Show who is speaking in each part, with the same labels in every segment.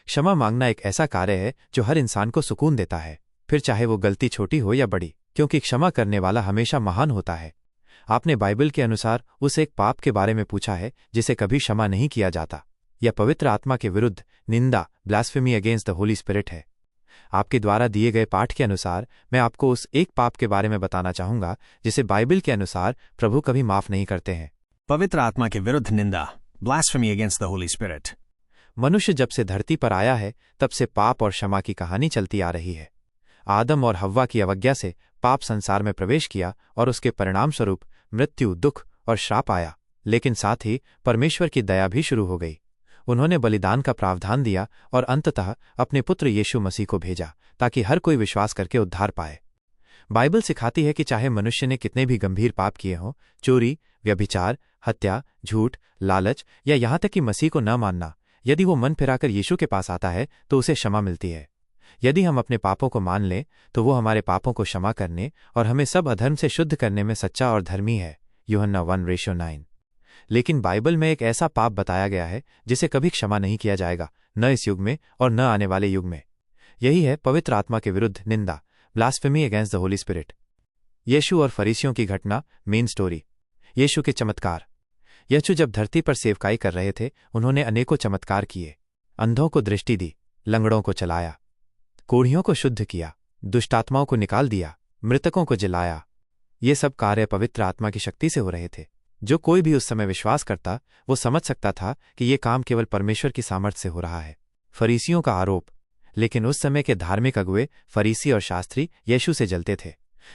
Speaker 1: क्षमा मांगना एक ऐसा कार्य है जो हर इंसान को सुकून देता है, फिर चाहे वो गलती छोटी हो या बड़ी, क्योंकि क्षमा करने वाला हमेशा महान होता है। आपने बाइबल के अनुसार उस एक पाप के बारे में पूछा है जिसे कभी क्षमा नहीं किया जाता। यह पवित्र आत्मा के विरुद्ध निंदा, blasphemy against the holy spirit है। आपके द्वारा दिए गए पाठ के अनुसार मैं आपको उस एक पाप के बारे में बताना चाहूंगा जिसे बाइबल के अनुसार प्रभु कभी माफ नहीं करते हैं।
Speaker 2: पवित्र आत्मा के विरुद्ध निंदा, blasphemy against the holy spirit.
Speaker 1: मनुष्य जब से धरती पर आया है तब से पाप और क्षमा की कहानी चलती आ रही है। आदम और हव्वा की अवज्ञा से पाप संसार में प्रवेश किया और उसके परिणाम स्वरूप मृत्यु, दुख और श्राप आया, लेकिन साथ ही परमेश्वर की दया भी शुरू हो गई। उन्होंने बलिदान का प्रावधान दिया और अंततः अपने पुत्र यीशु मसीह को भेजा ताकि हर कोई विश्वास करके उद्धार पाए। बाइबल सिखाती है कि चाहे मनुष्य ने कितने भी गंभीर पाप किए हों, चोरी, व्यभिचार, हत्या, झूठ, लालच या यहां तक कि मसीह को न मानना, यदि वो मन फिराकर यीशु के पास आता है तो उसे क्षमा मिलती है। यदि हम अपने पापों को मान लें तो वो हमारे पापों को क्षमा करने और हमें सब अधर्म से शुद्ध करने में सच्चा और धर्मी है। यूहन्ना 1:9। लेकिन बाइबल में एक ऐसा पाप बताया गया है जिसे कभी क्षमा नहीं किया जाएगा, न इस युग में और न आने वाले युग में। यही है पवित्र आत्मा के विरुद्ध निंदा, blasphemy against the holy spirit. यीशु और फरीसियों की घटना, मेन स्टोरी। यीशु के चमत्कार। यीशु जब धरती पर सेवकाई कर रहे थे उन्होंने अनेकों चमत्कार किए। अंधों को दृष्टि दी, लंगड़ों को चलाया, कोढ़ियों को शुद्ध किया, दुष्टात्माओं को निकाल दिया, मृतकों को जिलाया। ये सब कार्य पवित्र आत्मा की शक्ति से हो रहे थे। जो कोई भी उस समय विश्वास करता वो समझ सकता था कि ये काम केवल परमेश्वर की सामर्थ्य से हो रहा है। फरीसियों का आरोप। लेकिन उस समय के धार्मिक अगुए, फरीसी और शास्त्री यीशु से जलते थे।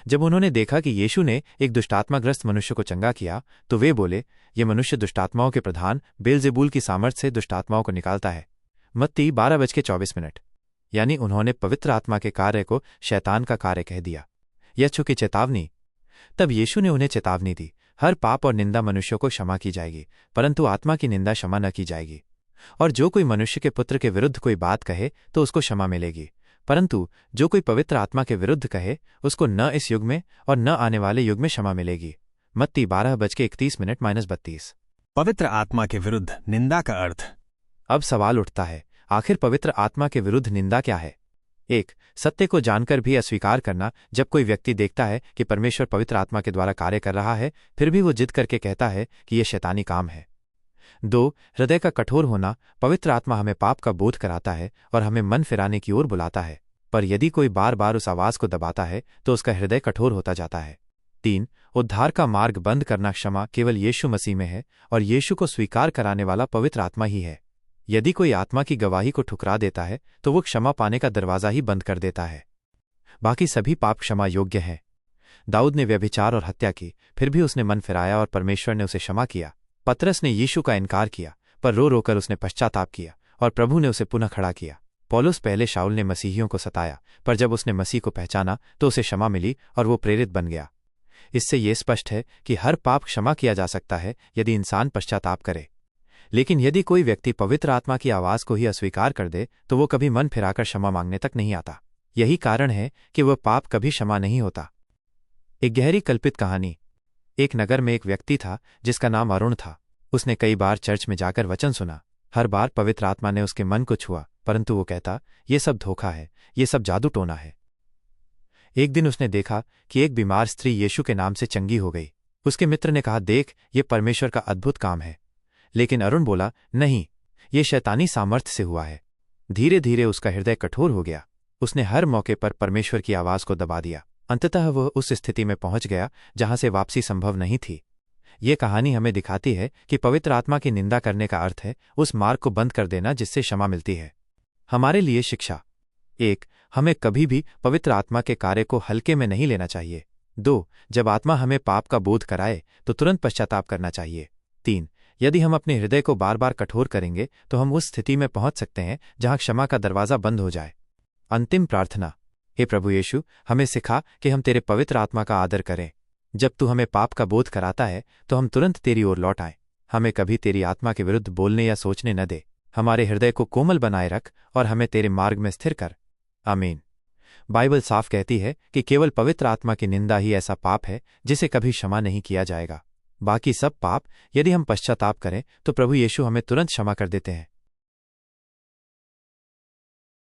Speaker 1: जब उन्होंने देखा कि यीशु ने एक दुष्टात्माग्रस्त मनुष्य को चंगा किया तो वे बोले, ये मनुष्य दुष्टात्माओं के प्रधान बेलजेबूल की सामर्थ्य से दुष्टात्माओं को निकालता है। मत्ती 12:24। यानी उन्होंने पवित्र आत्मा के कार्य को शैतान का कार्य कह दिया। यीशु की चेतावनी। तब यीशु ने उन्हें चेतावनी दी, हर पाप और निंदा मनुष्यों को क्षमा की जाएगी, परंतु आत्मा की निंदा क्षमा न की जाएगी। और जो कोई मनुष्य के पुत्र के विरुद्ध कोई बात कहे तो उसको क्षमा मिलेगी, परंतु जो कोई पवित्र आत्मा के विरुद्ध कहे उसको न इस युग में और न आने वाले युग में क्षमा मिलेगी। मत्ती 12:31-32।
Speaker 2: पवित्र आत्मा के विरुद्ध निंदा का अर्थ।
Speaker 1: अब सवाल उठता है, आखिर पवित्र आत्मा के विरुद्ध निंदा क्या है? 1. सत्य को जानकर भी अस्वीकार करना। जब कोई व्यक्ति देखता है कि परमेश्वर पवित्र आत्मा के द्वारा कार्य कर रहा है फिर भी वो जिद करके कहता है कि यह शैतानी काम है। 2. हृदय का कठोर होना। पवित्र आत्मा हमें पाप का बोध कराता है और हमें मन फिराने की ओर बुलाता है, पर यदि कोई बार बार उस आवाज को दबाता है तो उसका हृदय कठोर होता जाता है। 3. उद्धार का मार्ग बंद करना। क्षमा केवल यीशु मसीह में है और यीशु को स्वीकार कराने वाला पवित्र आत्मा ही है। यदि कोई आत्मा की गवाही को ठुकरा देता है तो वो क्षमा पाने का दरवाजा ही बंद कर देता है। बाकी सभी पाप क्षमा योग्य हैं। दाऊद ने व्यभिचार और हत्या की, फिर भी उसने मन फिराया और परमेश्वर ने उसे क्षमा किया। पतरस ने यीशु का इनकार किया, पर रो रोकर उसने पश्चाताप किया और प्रभु ने उसे पुनः खड़ा किया। पौलुस पहले शाऊल ने मसीहियों को सताया, पर जब उसने मसीह को पहचाना तो उसे क्षमा मिली और वो प्रेरित बन गया। इससे ये स्पष्ट है कि हर पाप क्षमा किया जा सकता है यदि इंसान पश्चाताप करे। लेकिन यदि कोई व्यक्ति पवित्र आत्मा की आवाज को ही अस्वीकार कर दे तो वो कभी मन फिराकर क्षमा मांगने तक नहीं आता। यही कारण है कि वह पाप कभी क्षमा नहीं होता। एक गहरी कल्पित कहानी। एक नगर में एक व्यक्ति था जिसका नाम अरुण था। उसने कई बार चर्च में जाकर वचन सुना। हर बार पवित्र आत्मा ने उसके मन को छुआ, परंतु वो कहता, ये सब धोखा है, ये सब जादू टोना है। एक दिन उसने देखा कि एक बीमार स्त्री यीशु के नाम से चंगी हो गई। उसके मित्र ने कहा, देख, ये परमेश्वर का अद्भुत काम है। लेकिन अरुण बोला, नहीं, ये शैतानी सामर्थ्य से हुआ है। धीरे धीरे उसका हृदय कठोर हो गया। उसने हर मौके पर परमेश्वर की आवाज को दबा दिया। अंततः वह उस स्थिति में पहुंच गया जहां से वापसी संभव नहीं थी। ये कहानी हमें दिखाती है कि पवित्र आत्मा की निंदा करने का अर्थ है उस मार्ग को बंद कर देना जिससे क्षमा मिलती है। हमारे लिए शिक्षा। 1. हमें कभी भी पवित्र आत्मा के कार्य को हल्के में नहीं लेना चाहिए। 2. जब आत्मा हमें पाप का बोध कराए तो तुरंत पश्चाताप करना चाहिए। 3. यदि हम अपने हृदय को बार बार कठोर करेंगे तो हम उस स्थिति में पहुंच सकते हैं जहां क्षमा का दरवाजा बंद हो जाए। अंतिम प्रार्थना। हे प्रभु यीशु, हमें सिखा कि हम तेरे पवित्र आत्मा का आदर करें। जब तू हमें पाप का बोध कराता है तो हम तुरंत तेरी ओर लौट आएं। हमें कभी तेरी आत्मा के विरुद्ध बोलने या सोचने न दे। हमारे हृदय को कोमल बनाए रख और हमें तेरे मार्ग में स्थिर कर। आमीन। बाइबल साफ कहती है कि केवल पवित्र आत्मा की निंदा ही ऐसा पाप है जिसे कभी क्षमा नहीं किया जाएगा। बाकी सब पाप यदि हम पश्चाताप करें तो प्रभु यीशु हमें तुरंत क्षमा कर देते हैं।